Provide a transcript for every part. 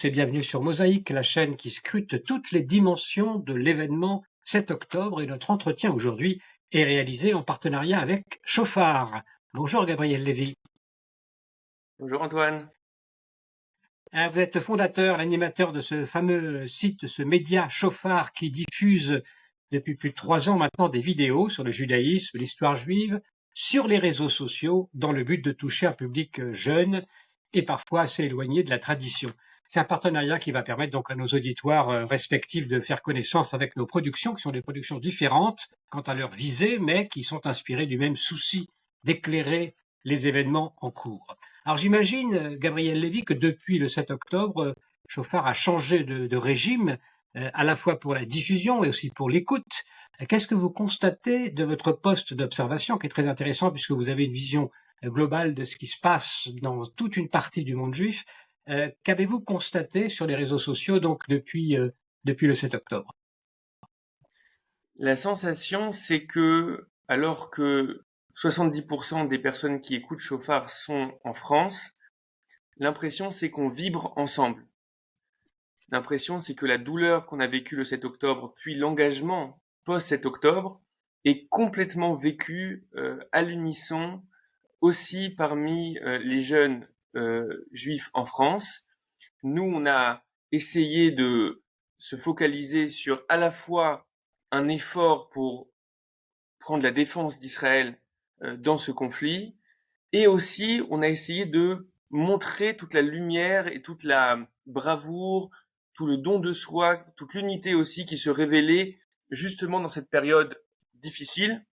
Et bienvenue sur Mosaïque, la chaîne qui scrute toutes les dimensions de l'événement 7 octobre. Et notre entretien aujourd'hui est réalisé en partenariat avec Chauffard. Bonjour Gabriel Lévy. Bonjour Antoine. Vous êtes le fondateur, l'animateur de ce fameux site, de ce média Chauffard qui diffuse depuis plus de 3 ans maintenant des vidéos sur le judaïsme, l'histoire juive, sur les réseaux sociaux, dans le but de toucher un public jeune et parfois assez éloigné de la tradition. C'est un partenariat qui va permettre donc à nos auditoires respectifs de faire connaissance avec nos productions, qui sont des productions différentes quant à leur visée, mais qui sont inspirées du même souci d'éclairer les événements en cours. Alors j'imagine, Gabriel Lévy, que depuis le 7 octobre, Chauffard a changé de régime, à la fois pour la diffusion et aussi pour l'écoute. Qu'est-ce que vous constatez de votre poste d'observation, qui est très intéressant puisque vous avez une vision globale de ce qui se passe dans toute une partie du monde juif? Qu'avez-vous constaté sur les réseaux sociaux donc depuis le 7 octobre? La sensation, c'est que alors que 70% des personnes qui écoutent Chauffard sont en France, l'impression c'est qu'on vibre ensemble. L'impression c'est que la douleur qu'on a vécue le 7 octobre, puis l'engagement post-7 octobre, est complètement vécu à l'unisson aussi parmi les jeunes juifs en France. Nous, on a essayé de se focaliser sur à la fois un effort pour prendre la défense d'Israël dans ce conflit, et aussi on a essayé de montrer toute la lumière et toute la bravoure, tout le don de soi, toute l'unité aussi qui se révélait justement dans cette période difficile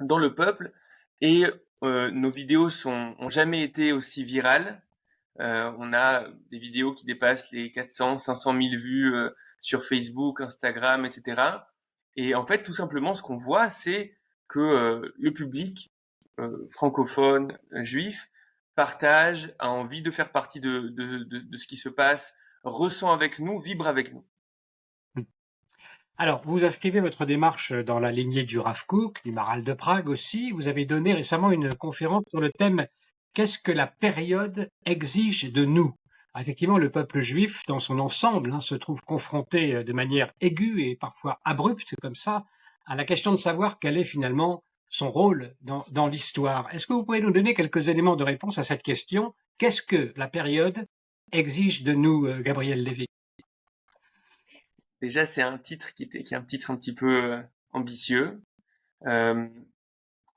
dans le peuple. Et nos vidéos ont jamais été aussi virales. On a des vidéos qui dépassent les 400, 500 000 vues sur Facebook, Instagram, etc. Et en fait, tout simplement, ce qu'on voit, c'est que le public francophone, juif, partage, a envie de faire partie de ce qui se passe, ressent avec nous, vibre avec nous. Alors, vous inscrivez votre démarche dans la lignée du Rav Kook, du Maral de Prague aussi. Vous avez donné récemment une conférence sur le thème «Qu'est-ce que la période exige de nous?» Effectivement, le peuple juif, dans son ensemble, se trouve confronté de manière aiguë et parfois abrupte, comme ça, à la question de savoir quel est finalement son rôle dans l'histoire. Est-ce que vous pouvez nous donner quelques éléments de réponse à cette question? Qu'est-ce que la période exige de nous, Gabriel Lévy? Déjà, c'est un titre qui est un titre un petit peu ambitieux. Euh,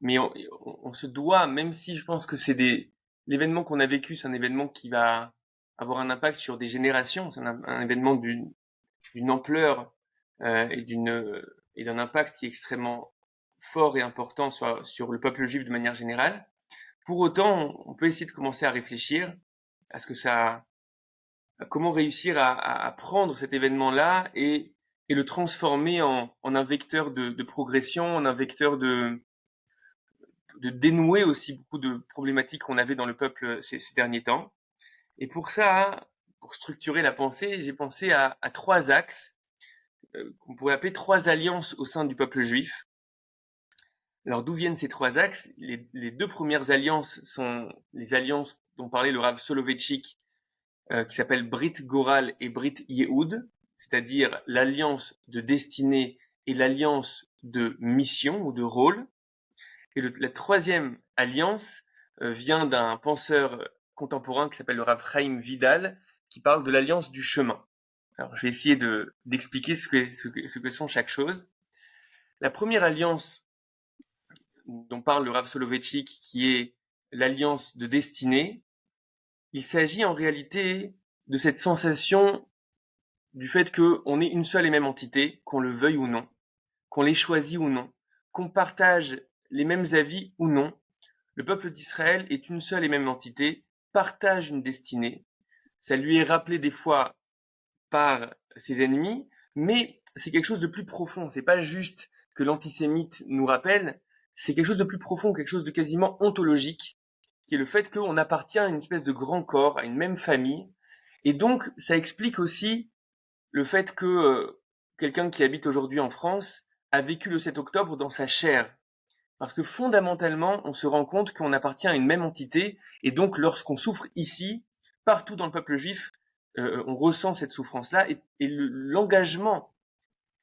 mais on se doit, même si je pense que l'événement qu'on a vécu, c'est un événement qui va avoir un impact sur des générations, c'est un événement d'une ampleur et d'un impact qui est extrêmement fort et important sur le peuple juif de manière générale. Pour autant, on peut essayer de commencer à réfléchir à à comment réussir à prendre cet événement-là et le transformer en un vecteur de progression, en un vecteur de dénouer aussi beaucoup de problématiques qu'on avait dans le peuple ces derniers temps. Et pour ça, pour structurer la pensée, j'ai pensé à trois axes qu'on pourrait appeler trois alliances au sein du peuple juif. Alors d'où viennent ces trois axes? Les deux premières alliances sont les alliances dont parlait le Rav Soloveitchik, qui s'appellent Brit Goral et Brit Yehoud, c'est-à-dire l'alliance de destinée et l'alliance de mission ou de rôle. Et la troisième alliance vient d'un penseur contemporain qui s'appelle le Rav Chaim Vidal, qui parle de l'alliance du chemin. Alors, je vais essayer d'expliquer ce que sont chaque chose. La première alliance dont parle le Rav Soloveitchik, qui est l'alliance de destinée, il s'agit en réalité de cette sensation du fait qu'on est une seule et même entité, qu'on le veuille ou non, qu'on l'ait choisi ou non, qu'on partage les mêmes avis ou non. Le peuple d'Israël est une seule et même entité, partage une destinée. Ça lui est rappelé des fois par ses ennemis, mais c'est quelque chose de plus profond. C'est pas juste que l'antisémite nous rappelle, c'est quelque chose de plus profond, quelque chose de quasiment ontologique, qui est le fait qu'on appartient à une espèce de grand corps, à une même famille. Et donc, ça explique aussi le fait que quelqu'un qui habite aujourd'hui en France a vécu le 7 octobre dans sa chair. Parce que fondamentalement, on se rend compte qu'on appartient à une même entité, et donc lorsqu'on souffre ici, partout dans le peuple juif, on ressent cette souffrance-là et l'engagement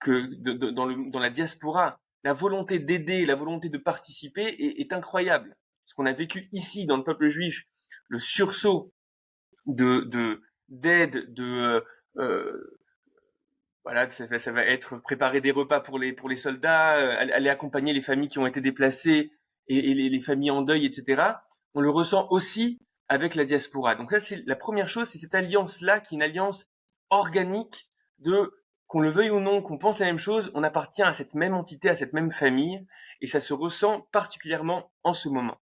dans la diaspora, la volonté d'aider, la volonté de participer est incroyable. Ce qu'on a vécu ici dans le peuple juif, le sursaut d'aide, voilà, ça va être préparer des repas pour les soldats, aller accompagner les familles qui ont été déplacées et les familles en deuil, etc. On le ressent aussi avec la diaspora. Donc ça, c'est la première chose, c'est cette alliance-là qui est une alliance organique de, qu'on le veuille ou non, qu'on pense la même chose, on appartient à cette même entité, à cette même famille, et ça se ressent particulièrement en ce moment.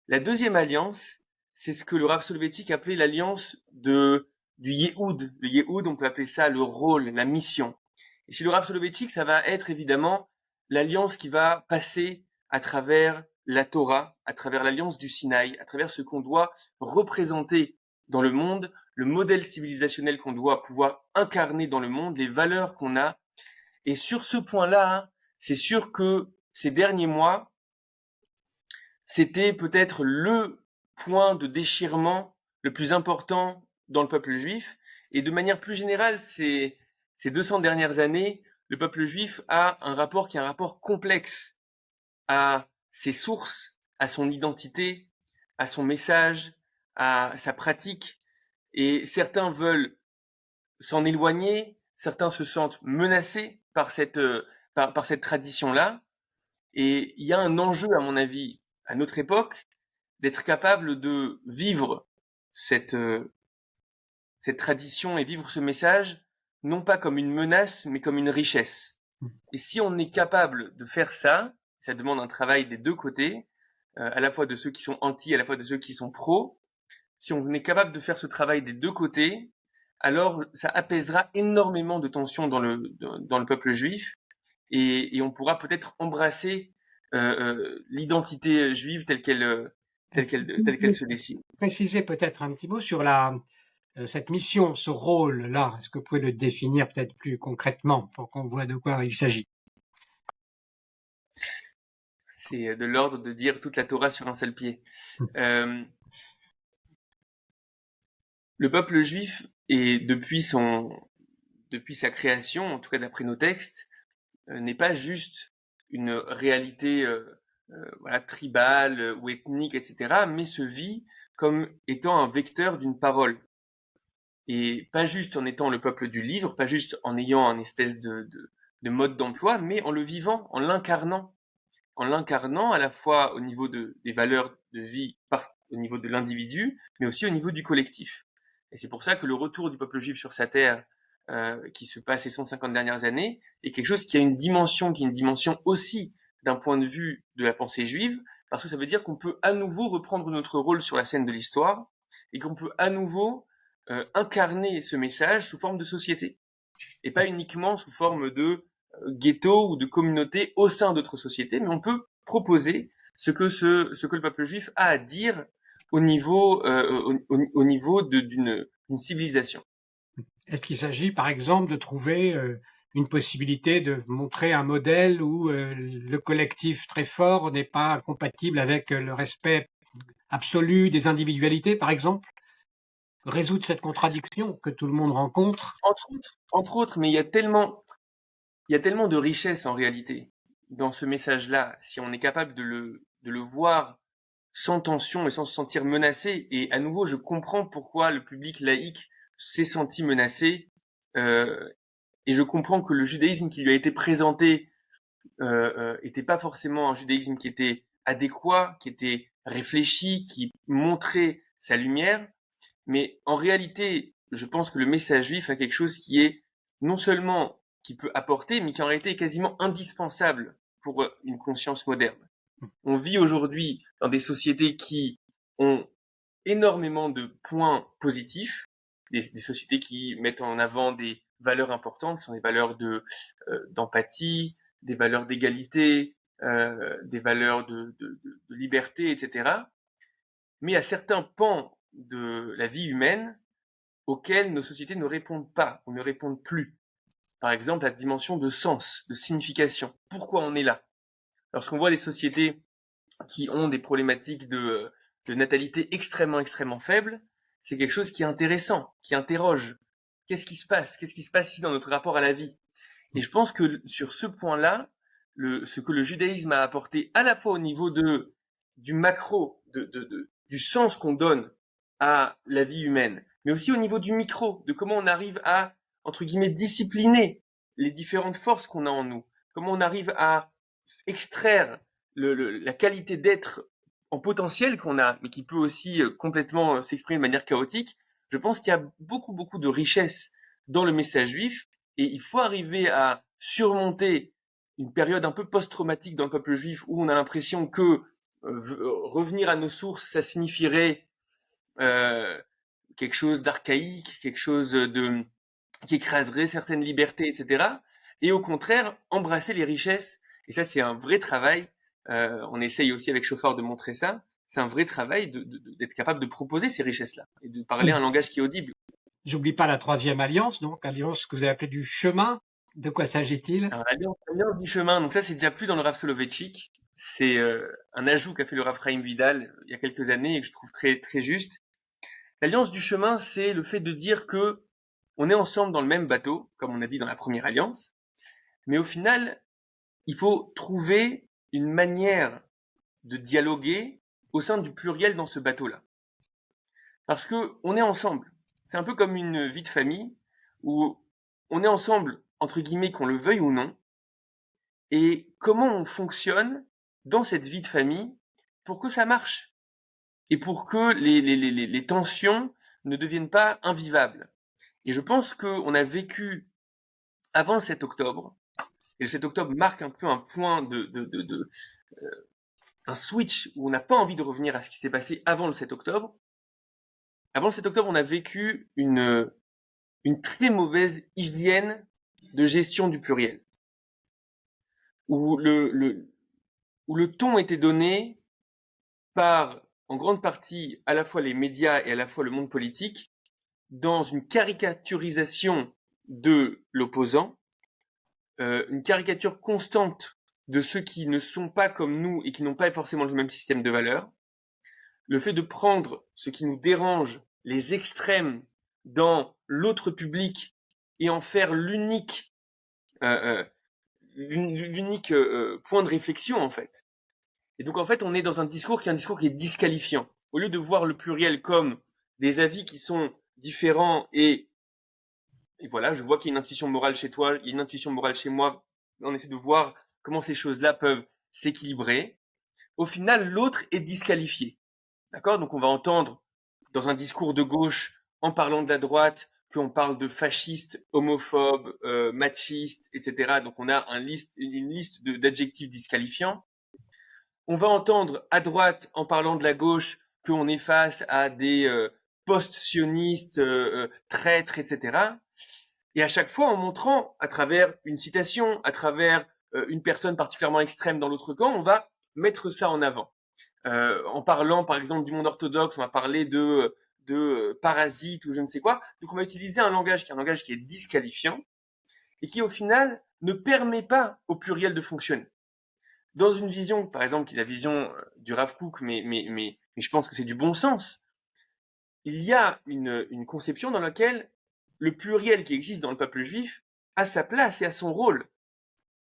La deuxième alliance, c'est ce que le Rav Soloveitchik appelait l'alliance du Yehoud. Le Yehoud, on peut appeler ça le rôle, la mission. Et chez le Rav Soloveitchik, ça va être évidemment l'alliance qui va passer à travers la Torah, à travers l'alliance du Sinaï, à travers ce qu'on doit représenter dans le monde, le modèle civilisationnel qu'on doit pouvoir incarner dans le monde, les valeurs qu'on a. Et sur ce point-là, c'est sûr que ces derniers mois, c'était peut-être le point de déchirement le plus important dans le peuple juif. Et de manière plus générale, ces 200 dernières années, le peuple juif a un rapport qui est un rapport complexe à ses sources, à son identité, à son message, à sa pratique. Et certains veulent s'en éloigner, certains se sentent menacés par cette tradition-là. Et il y a un enjeu, à mon avis, à notre époque, d'être capable de vivre cette, cette tradition et vivre ce message, non pas comme une menace, mais comme une richesse. Et si on est capable de faire ça, ça demande un travail des deux côtés, à la fois de ceux qui sont anti, à la fois de ceux qui sont pro. Si on est capable de faire ce travail des deux côtés, alors ça apaisera énormément de tensions dans le peuple juif et on pourra peut-être embrasser l'identité juive telle qu'elle se dessine. Préciser peut-être un petit mot sur cette mission, ce rôle-là. Est-ce que vous pouvez le définir peut-être plus concrètement pour qu'on voit de quoi il s'agit? C'est de l'ordre de dire toute la Torah sur un seul pied. Euh, le peuple juif est depuis sa création, en tout cas d'après nos textes, n'est pas juste une réalité voilà, tribale ou ethnique, etc., mais se vit comme étant un vecteur d'une parole. Et pas juste en étant le peuple du livre, pas juste en ayant un espèce de mode d'emploi, mais en le vivant, en l'incarnant à la fois au niveau des valeurs de vie, au niveau de l'individu, mais aussi au niveau du collectif. Et c'est pour ça que le retour du peuple juif sur sa terre, qui se passe ces 150 dernières années, est quelque chose qui a une dimension, qui est une dimension aussi d'un point de vue de la pensée juive, parce que ça veut dire qu'on peut à nouveau reprendre notre rôle sur la scène de l'histoire, et qu'on peut à nouveau incarner ce message sous forme de société, et pas uniquement sous forme de ghetto ou de communauté au sein d'autres sociétés, mais on peut proposer ce que le peuple juif a à dire au niveau d'une civilisation. Est-ce qu'il s'agit, par exemple, de trouver une possibilité de montrer un modèle où le collectif très fort n'est pas compatible avec le respect absolu des individualités, par exemple? Résoudre cette contradiction que tout le monde rencontre? Entre autres, mais il y a tellement de richesse en réalité dans ce message-là, si on est capable de le voir sans tension et sans se sentir menacé. Et à nouveau, je comprends pourquoi le public laïque s'est senti menacé. Euh, et je comprends que le judaïsme qui lui a été présenté était pas forcément un judaïsme qui était adéquat, qui était réfléchi, qui montrait sa lumière. Mais en réalité, je pense que le message juif a quelque chose qui est non seulement qui peut apporter, mais qui en réalité est quasiment indispensable pour une conscience moderne. On vit aujourd'hui dans des sociétés qui ont énormément de points positifs, des sociétés qui mettent en avant des valeurs importantes, qui sont des valeurs d'empathie, des valeurs d'égalité, des valeurs de liberté, etc. Mais il y a certains pans de la vie humaine auxquels nos sociétés ne répondent pas ou ne répondent plus. Par exemple, la dimension de sens, de signification. Pourquoi on est là? Lorsqu'on voit des sociétés qui ont des problématiques de natalité extrêmement, extrêmement faibles, c'est quelque chose qui est intéressant, qui interroge. Qu'est-ce qui se passe? Qu'est-ce qui se passe ici dans notre rapport à la vie? Et je pense que sur ce point-là, ce que le judaïsme a apporté à la fois au niveau du macro, du sens qu'on donne à la vie humaine, mais aussi au niveau du micro, de comment on arrive à, entre guillemets, discipliner les différentes forces qu'on a en nous, comment on arrive à extraire la qualité d'être en potentiel qu'on a, mais qui peut aussi complètement s'exprimer de manière chaotique. Je pense qu'il y a beaucoup, beaucoup de richesse dans le message juif, et il faut arriver à surmonter une période un peu post-traumatique dans le peuple juif où on a l'impression que revenir à nos sources, ça signifierait euh, quelque chose d'archaïque, quelque chose qui écraserait certaines libertés, etc. Et au contraire, embrasser les richesses. Et ça, c'est un vrai travail. On essaye aussi avec Chauffeur de montrer ça. C'est un vrai travail d'être capable de proposer ces richesses-là et de parler un langage qui est audible. J'oublie pas la troisième alliance, donc alliance que vous avez appelée du chemin. De quoi s'agit-il? Alors, l'Alliance du chemin, donc ça, c'est déjà plus dans le Rav Soloveitchik. C'est un ajout qu'a fait le Rav Chaim Vidal il y a quelques années et que je trouve très, très juste. L'Alliance du chemin, c'est le fait de dire que on est ensemble dans le même bateau, comme on a dit dans la première alliance, mais au final, il faut trouver une manière de dialoguer au sein du pluriel dans ce bateau-là. Parce que on est ensemble. C'est un peu comme une vie de famille où on est ensemble, entre guillemets, qu'on le veuille ou non, et comment on fonctionne dans cette vie de famille pour que ça marche et pour que les tensions ne deviennent pas invivables. Et je pense qu'on a vécu avant le 7 octobre, et le 7 octobre marque un peu un point un switch où on n'a pas envie de revenir à ce qui s'est passé avant le 7 octobre. Avant le 7 octobre, on a vécu une très mauvaise hygiène de gestion du pluriel, où où le ton était donné par, en grande partie, à la fois les médias et à la fois le monde politique, dans une caricaturisation de l'opposant, une caricature constante de ceux qui ne sont pas comme nous et qui n'ont pas forcément le même système de valeurs, le fait de prendre ce qui nous dérange, les extrêmes dans l'autre public et en faire euh, euh, l'unique point de réflexion en fait. Et donc en fait, on est dans un discours qui est disqualifiant. Au lieu de voir le pluriel comme des avis qui sont différents et voilà, je vois qu'il y a une intuition morale chez toi, il y a une intuition morale chez moi, on essaie de voir comment ces choses-là peuvent s'équilibrer. Au final, l'autre est disqualifié. D'accord? Donc on va entendre dans un discours de gauche, en parlant de la droite, qu'on parle de fascistes, homophobes, machistes, etc. Donc on a une liste d'adjectifs disqualifiants. On va entendre à droite, en parlant de la gauche, qu'on est face à des post-sionistes, traîtres, etc. Et à chaque fois, en montrant, à travers une citation, à travers une personne particulièrement extrême dans l'autre camp, on va mettre ça en avant. En parlant, par exemple, du monde orthodoxe, on va parler de parasites ou je ne sais quoi. Donc, on va utiliser un langage qui est disqualifiant et qui, au final, ne permet pas au pluriel de fonctionner. Dans une vision, par exemple, qui est la vision du Rav Kook, mais je pense que c'est du bon sens, il y a une conception dans laquelle le pluriel qui existe dans le peuple juif a sa place et a son rôle.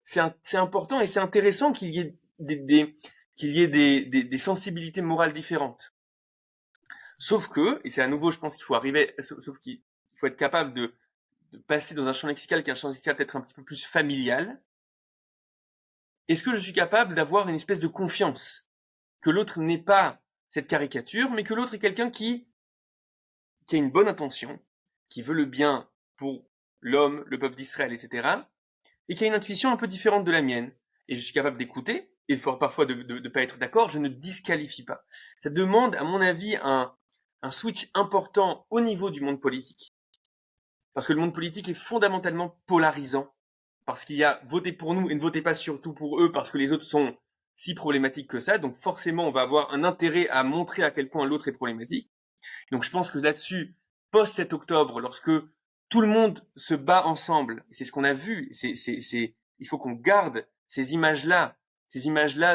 C'est important et c'est intéressant qu'il y ait des sensibilités morales différentes. Sauf que, et c'est à nouveau, je pense qu'il faut arriver, sauf qu'il faut être capable de passer dans un champ lexical qui est un champ lexical peut-être un petit peu plus familial. Est-ce que je suis capable d'avoir une espèce de confiance que l'autre n'est pas cette caricature, mais que l'autre est quelqu'un qui a une bonne intention, qui veut le bien pour l'homme, le peuple d'Israël, etc., et qui a une intuition un peu différente de la mienne, et je suis capable d'écouter, et parfois de pas être d'accord, je ne disqualifie pas. Ça demande, à mon avis, un switch important au niveau du monde politique. Parce que le monde politique est fondamentalement polarisant. Parce qu'il y a voter pour nous et ne votez pas surtout pour eux parce que les autres sont si problématiques que ça. Donc forcément, on va avoir un intérêt à montrer à quel point l'autre est problématique. Donc je pense que là-dessus, post 7 octobre, lorsque tout le monde se bat ensemble, c'est ce qu'on a vu, il faut qu'on garde ces images-là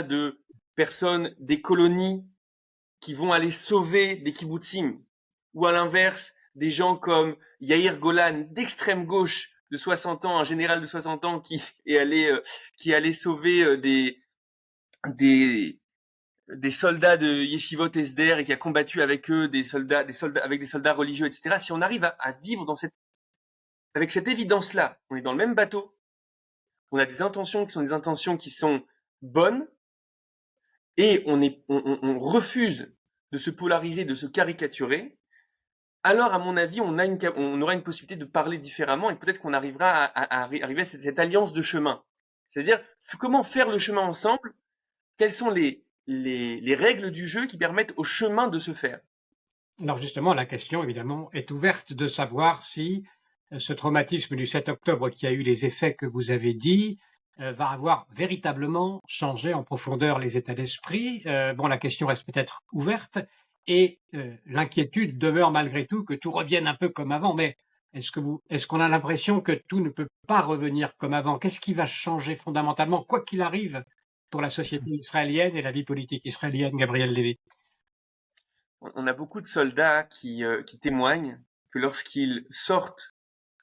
de personnes des colonies qui vont aller sauver des kibbutzim, ou à l'inverse, des gens comme Yair Golan, d'extrême gauche, de 60 ans, un général de 60 ans qui allait sauver des, des soldats de Yeshivot Esder et qui a combattu avec eux avec des soldats religieux, etc. Si on arrive à vivre avec cette évidence-là, on est dans le même bateau, on a des intentions qui sont des intentions qui sont bonnes, et on refuse de se polariser, de se caricaturer, alors à mon avis, on aura une possibilité de parler différemment et peut-être qu'on arrivera à arriver à cette alliance de chemin. C'est-à-dire, comment faire le chemin ensemble? Quelles sont les règles du jeu qui permettent au chemin de se faire? Alors justement, la question, évidemment, est ouverte de savoir si ce traumatisme du 7 octobre qui a eu les effets que vous avez dit va avoir véritablement changé en profondeur les états d'esprit. Bon, la question reste peut-être ouverte et l'inquiétude demeure malgré tout que tout revienne un peu comme avant. Mais est-ce qu'on a l'impression que tout ne peut pas revenir comme avant? Qu'est-ce qui va changer fondamentalement, quoi qu'il arrive, pour la société israélienne et la vie politique israélienne, Gabriel Lévy? On a beaucoup de soldats qui témoignent que lorsqu'ils sortent,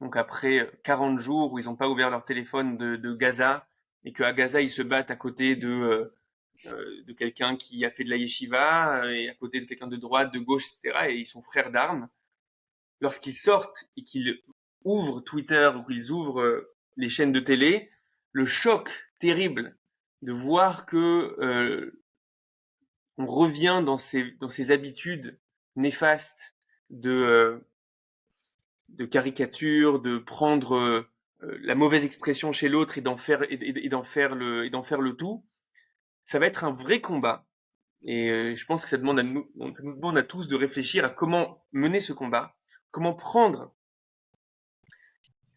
donc après 40 jours où ils n'ont pas ouvert leur téléphone de Gaza, et qu'à Gaza ils se battent à côté de quelqu'un qui a fait de la yeshiva, et à côté de quelqu'un de droite, de gauche, etc. Et ils sont frères d'armes. Lorsqu'ils sortent et qu'ils ouvrent Twitter ou qu'ils ouvrent les chaînes de télé, le choc terrible de voir que on revient dans ces habitudes néfastes de, de caricature, de prendre la mauvaise expression chez l'autre et d'en faire le tout, ça va être un vrai combat. Et je pense que ça nous demande à tous de réfléchir à comment mener ce combat, comment prendre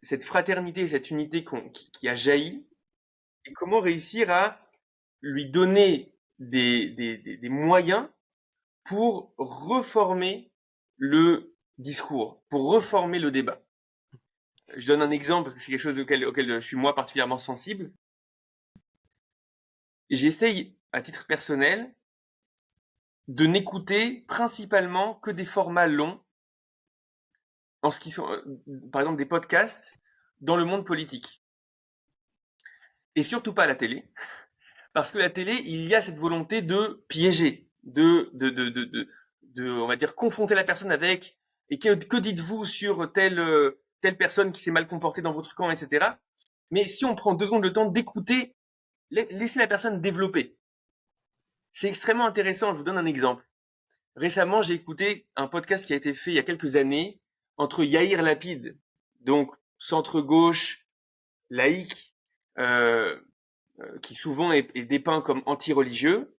cette fraternité, cette unité qui a jailli, et comment réussir à lui donner des moyens pour reformer le discours, pour reformer le débat. Je donne un exemple parce que c'est quelque chose auquel je suis moi particulièrement sensible. J'essaye, à titre personnel, de n'écouter principalement que des formats longs, en ce qui sont, par exemple, des podcasts dans le monde politique. Et surtout pas à la télé, parce que la télé, il y a cette volonté de piéger, on va dire, confronter la personne avec, et que dites-vous sur telle personne qui s'est mal comportée dans votre camp, etc. Mais si on prend 2 secondes le temps d'écouter, laissez la personne développer. C'est extrêmement intéressant. Je vous donne un exemple. Récemment, j'ai écouté un podcast qui a été fait il y a quelques années entre Yair Lapid, donc centre-gauche, laïque, qui souvent est dépeint comme anti-religieux,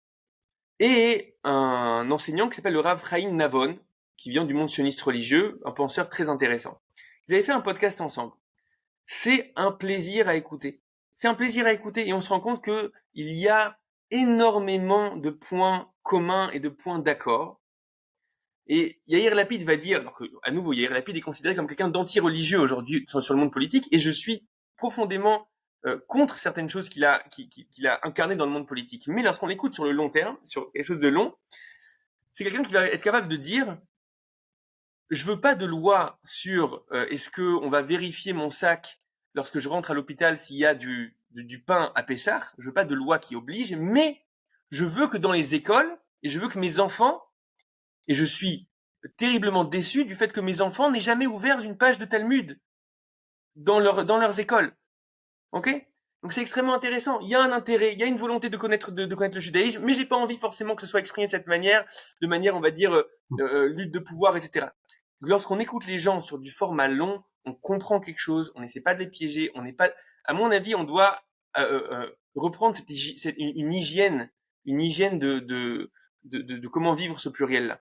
et un enseignant qui s'appelle le Rav Chaim Navon, qui vient du monde sioniste religieux, un penseur très intéressant. Ils avaient fait un podcast ensemble. C'est un plaisir à écouter. C'est un plaisir à écouter et on se rend compte que il y a énormément de points communs et de points d'accord. Et Yair Lapid va dire, alors que, à nouveau, Yair Lapid est considéré comme quelqu'un d'anti-religieux aujourd'hui sur le monde politique, et je suis profondément contre certaines choses qu'il a incarnées dans le monde politique. Mais lorsqu'on l'écoute sur le long terme, sur quelque chose de long, c'est quelqu'un qui va être capable de dire, je veux pas de loi sur est-ce que on va vérifier mon sac lorsque je rentre à l'hôpital s'il y a du pain à Pessah. Je veux pas de loi qui oblige, mais je veux que dans les écoles, et je veux que mes enfants, et je suis terriblement déçu du fait que mes enfants n'aient jamais ouvert une page de Talmud dans leurs écoles. Ok? Donc c'est extrêmement intéressant. Il y a un intérêt, il y a une volonté de connaître le judaïsme, mais j'ai pas envie forcément que ce soit exprimé de manière, on va dire, lutte de pouvoir, etc. Lorsqu'on écoute les gens sur du format long, on comprend quelque chose, on n'essaie pas de les piéger, on n'est pas, à mon avis, on doit reprendre une hygiène de comment vivre ce pluriel-là.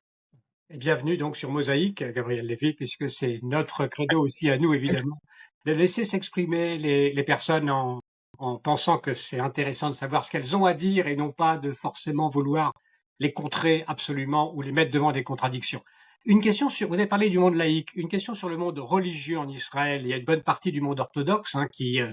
Et bienvenue donc sur Mosaïque, Gabriel Lévy, puisque c'est notre credo aussi à nous, évidemment, de laisser s'exprimer les personnes en pensant que c'est intéressant de savoir ce qu'elles ont à dire et non pas de forcément vouloir les contrer absolument ou les mettre devant des contradictions. Une question sur, vous avez parlé du monde laïque, une question sur le monde religieux en Israël. Il y a une bonne partie du monde orthodoxe qui est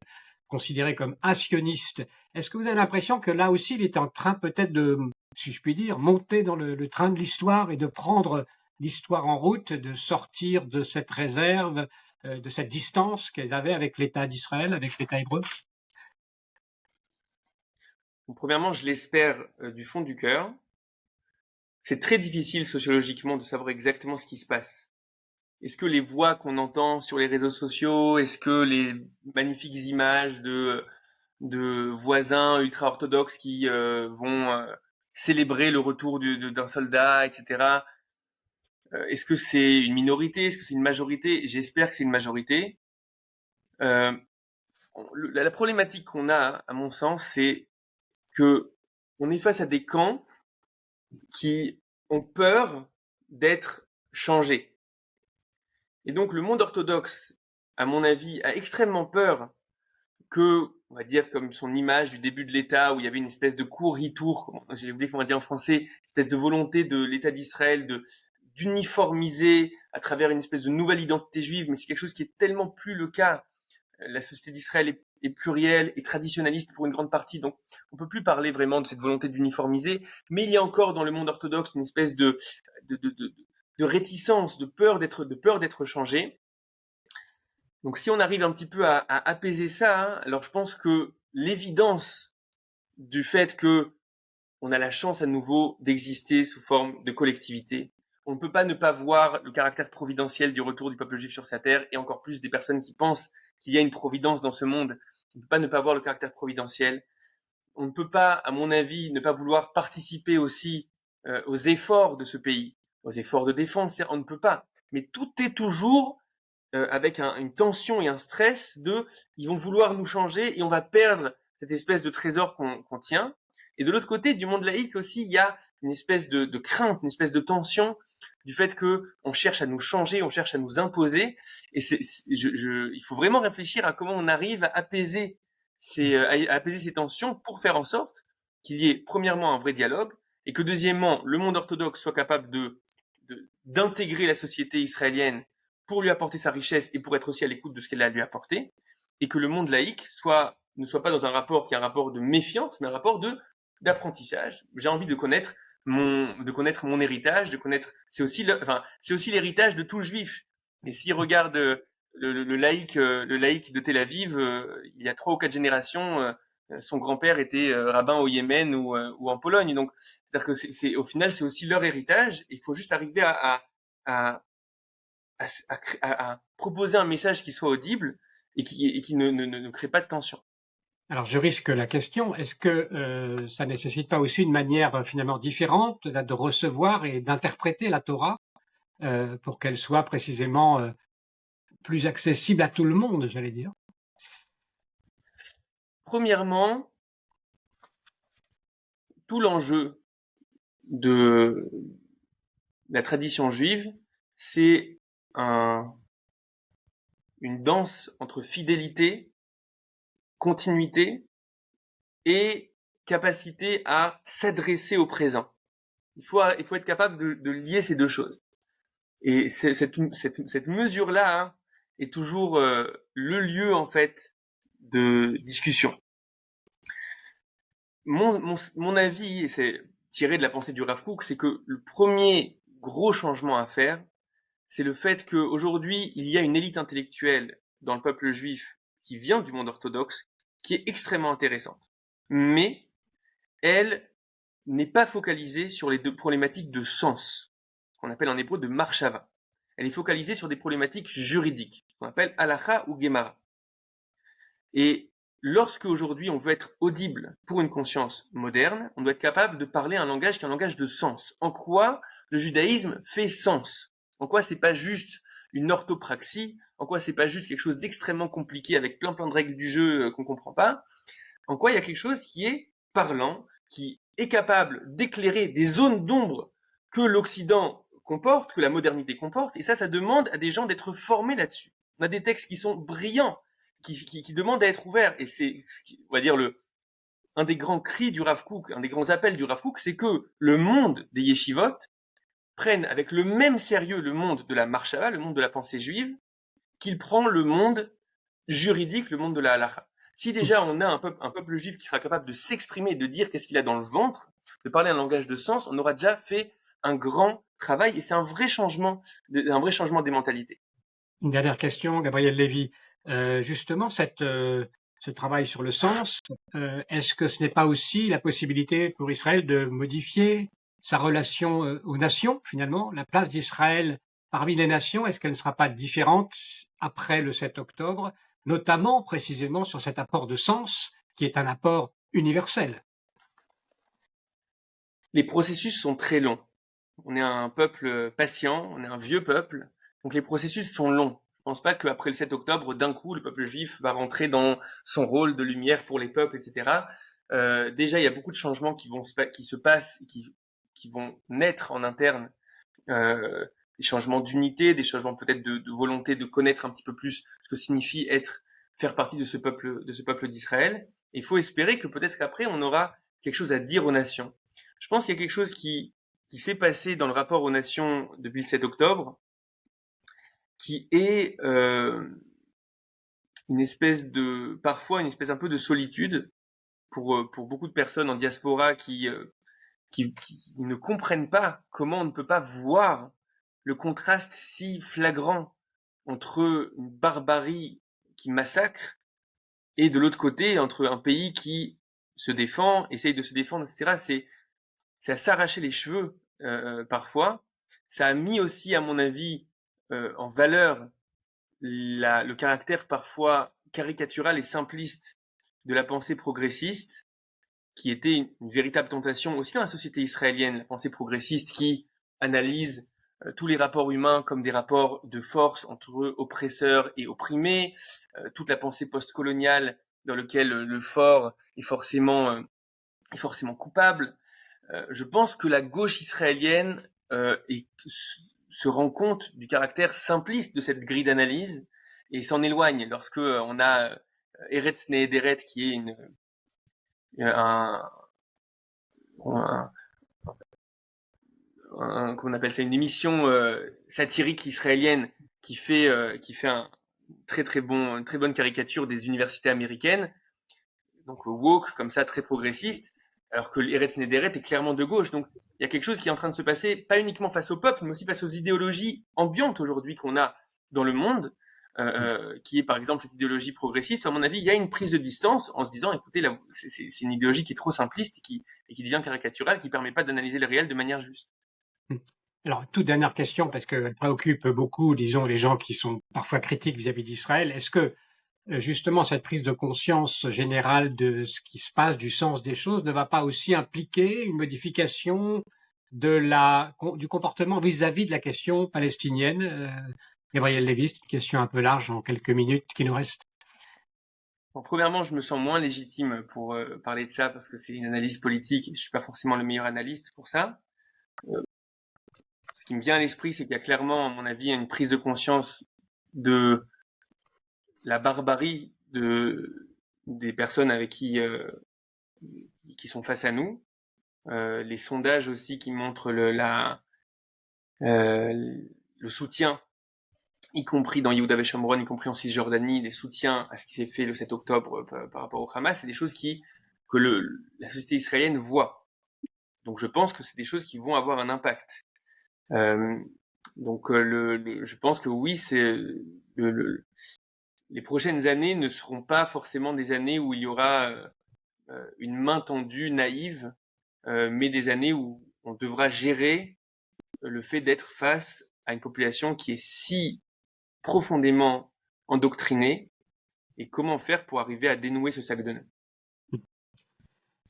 considéré comme assioniste. Est-ce que vous avez l'impression que là aussi, il est en train peut-être de, si je puis dire, monter dans le train de l'histoire et de prendre l'histoire en route de sortir de cette réserve, de cette distance qu'elles avaient avec l'État d'Israël, avec l'État hébreu? Donc, premièrement, je l'espère du fond du cœur. C'est très difficile sociologiquement de savoir exactement ce qui se passe. Est-ce que les voix qu'on entend sur les réseaux sociaux, est-ce que les magnifiques images de voisins ultra-orthodoxes qui vont célébrer le retour d'un soldat, etc. Est-ce que c'est une minorité? Est-ce que c'est une majorité? J'espère que c'est une majorité. Euh, la problématique qu'on a, à mon sens, c'est que on est face à des camps qui ont peur d'être changés. Et donc le monde orthodoxe, à mon avis, a extrêmement peur que, on va dire comme son image du début de l'État, où il y avait une espèce de court ritour, j'ai oublié comment on dit en français, une espèce de volonté de l'État d'Israël d'uniformiser à travers une espèce de nouvelle identité juive, mais c'est quelque chose qui est tellement plus le cas. La société d'Israël est plurielle et traditionnaliste pour une grande partie, donc on peut plus parler vraiment de cette volonté d'uniformiser, mais il y a encore dans le monde orthodoxe une espèce de réticence, de peur d'être changé. Donc si on arrive un petit peu à apaiser ça, hein, alors je pense que l'évidence du fait que on a la chance à nouveau d'exister sous forme de collectivité, on ne peut pas ne pas voir le caractère providentiel du retour du peuple juif sur sa terre, et encore plus des personnes qui pensent qu'il y a une providence dans ce monde. On ne peut pas ne pas voir le caractère providentiel. On ne peut pas, à mon avis, ne pas vouloir participer aussi aux efforts de ce pays, aux efforts de défense. On ne peut pas. Mais tout est toujours avec une tension et un stress de ils vont vouloir nous changer et on va perdre cette espèce de trésor qu'on tient. Et de l'autre côté, du monde laïque aussi, il y a une espèce de crainte, une espèce de tension du fait que on cherche à nous changer, on cherche à nous imposer. Et il faut vraiment réfléchir à comment on arrive à apaiser à apaiser ces tensions pour faire en sorte qu'il y ait premièrement un vrai dialogue et que deuxièmement le monde orthodoxe soit capable d'intégrer la société israélienne pour lui apporter sa richesse et pour être aussi à l'écoute de ce qu'elle a à lui apporter, et que le monde laïque ne soit pas dans un rapport qui est un rapport de méfiance, mais un rapport d'apprentissage. J'ai envie de connaître mon héritage, c'est aussi c'est aussi l'héritage de tout juif. Et s'il regarde le laïc de Tel Aviv, il y a 3 ou 4 générations, son grand-père était rabbin au Yémen ou en Pologne. Donc, c'est-à-dire que au final, c'est aussi leur héritage. Il faut juste arriver à, à proposer un message qui soit audible et qui ne crée pas de tension. Alors, je risque la question. Est-ce que ça nécessite pas aussi une manière finalement différente de recevoir et d'interpréter la Torah pour qu'elle soit précisément plus accessible à tout le monde, j'allais dire? Premièrement, tout l'enjeu de la tradition juive, c'est une danse entre fidélité, continuité et capacité à s'adresser au présent. Il faut être capable de lier ces deux choses. Et cette mesure-là, hein, est toujours le lieu en fait de discussion. Mon avis, et c'est tiré de la pensée du Rav Kook, c'est que le premier gros changement à faire, c'est le fait qu'aujourd'hui, il y a une élite intellectuelle dans le peuple juif qui vient du monde orthodoxe, qui est extrêmement intéressante. Mais elle n'est pas focalisée sur les deux problématiques de sens, qu'on appelle en hébreu de marshava. Elle est focalisée sur des problématiques juridiques, qu'on appelle halacha ou gemara. Et lorsque aujourd'hui on veut être audible pour une conscience moderne, on doit être capable de parler un langage qui est un langage de sens. En quoi le judaïsme fait sens? En quoi c'est pas juste une orthopraxie? En quoi c'est pas juste quelque chose d'extrêmement compliqué avec plein de règles du jeu qu'on comprend pas? En quoi il y a quelque chose qui est parlant, qui est capable d'éclairer des zones d'ombre que l'Occident comporte, que la modernité comporte, et ça demande à des gens d'être formés là-dessus. On a des textes qui sont brillants, qui demandent à être ouverts, et c'est, on va dire, un des grands cris du Rav Kook, un des grands appels du Rav Kook, c'est que le monde des yeshivot prenne avec le même sérieux le monde de la marshava, le monde de la pensée juive, qu'il prend le monde juridique, le monde de la halacha. Si déjà on a un peuple juif qui sera capable de s'exprimer, de dire qu'est-ce qu'il a dans le ventre, de parler un langage de sens, on aura déjà fait un grand travail et c'est un vrai changement des mentalités. Une dernière question, Gabriel Lévy. Justement, ce travail sur le sens, est-ce que ce n'est pas aussi la possibilité pour Israël de modifier sa relation aux nations, finalement? La place d'Israël parmi les nations, est-ce qu'elle ne sera pas différente après le 7 octobre, notamment précisément sur cet apport de sens qui est un apport universel? Les processus sont très longs. On est un peuple patient, on est un vieux peuple, donc les processus sont longs. Je pense pas qu'après le 7 octobre, d'un coup, le peuple juif va rentrer dans son rôle de lumière pour les peuples, etc. Déjà, il y a beaucoup de changements qui se passent, qui vont naître en interne, des changements d'unité, des changements peut-être de volonté de connaître un petit peu plus ce que signifie faire partie de ce peuple d'Israël. Et il faut espérer que peut-être qu'après, on aura quelque chose à dire aux nations. Je pense qu'il y a quelque chose qui s'est passé dans le rapport aux nations depuis le 7 octobre, qui est parfois une espèce un peu de solitude pour beaucoup de personnes en diaspora qui ne comprennent pas comment on ne peut pas voir le contraste si flagrant entre une barbarie qui massacre et de l'autre côté entre un pays qui se défend, essaye de se défendre, etc. C'est à s'arracher les cheveux parfois. Ça a mis aussi, à mon avis, en valeur le caractère parfois caricatural et simpliste de la pensée progressiste, qui était une véritable tentation aussi dans la société israélienne, la pensée progressiste qui analyse tous les rapports humains comme des rapports de force entre oppresseurs et opprimés, toute la pensée postcoloniale dans laquelle le fort est forcément coupable. Je pense que la gauche israélienne se rend compte du caractère simpliste de cette grille d'analyse et s'en éloigne lorsque on a Eretz Nehederet qui est un, un, qu'on appelle ça une émission satirique israélienne qui fait une très bonne caricature des universités américaines, donc woke comme ça, très progressiste, alors que l'Eretz Nehederet est clairement de gauche. Donc il y a quelque chose qui est en train de se passer, pas uniquement face au peuple, mais aussi face aux idéologies ambiantes aujourd'hui qu'on a dans le monde, qui est par exemple cette idéologie progressiste. À mon avis, il y a une prise de distance en se disant, écoutez, là, c'est une idéologie qui est trop simpliste et qui devient caricaturale, qui permet pas d'analyser le réel de manière juste. Alors, toute dernière question, parce qu'elle préoccupe beaucoup, disons, les gens qui sont parfois critiques vis-à-vis d'Israël. Est-ce que justement cette prise de conscience générale de ce qui se passe, du sens des choses, ne va pas aussi impliquer une modification du comportement vis-à-vis de la question palestinienne? Gabriel Lévy, c'est une question un peu large en quelques minutes qui nous restent. Bon, premièrement, je me sens moins légitime pour parler de ça parce que c'est une analyse politique et je suis pas forcément le meilleur analyste pour ça. Ce qui me vient à l'esprit, c'est qu'il y a clairement, à mon avis, une prise de conscience de la barbarie des personnes avec qui sont face à nous. Les sondages aussi qui montrent le soutien, y compris dans Yehuda et Shomron, y compris en Cisjordanie, les soutiens à ce qui s'est fait le 7 octobre par rapport au Hamas, c'est des choses que la société israélienne voit. Donc je pense que c'est des choses qui vont avoir un impact. Euh, donc je pense que oui, les prochaines années ne seront pas forcément des années où il y aura une main tendue, naïve, mais des années où on devra gérer le fait d'être face à une population qui est si profondément endoctrinée et comment faire pour arriver à dénouer ce sac de nœuds.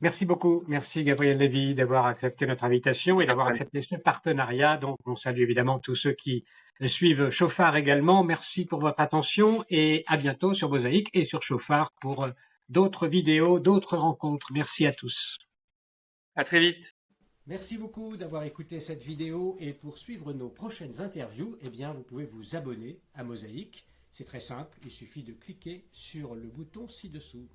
Merci beaucoup. Merci Gabriel Lévy d'avoir accepté notre invitation et d'avoir accepté ce partenariat. Donc, on salue évidemment tous ceux qui suivent Chauffard également. Merci pour votre attention et à bientôt sur Mosaïque et sur Chauffard pour d'autres vidéos, d'autres rencontres. Merci à tous. À très vite. Merci beaucoup d'avoir écouté cette vidéo et pour suivre nos prochaines interviews, eh bien, vous pouvez vous abonner à Mosaïque. C'est très simple, il suffit de cliquer sur le bouton ci-dessous.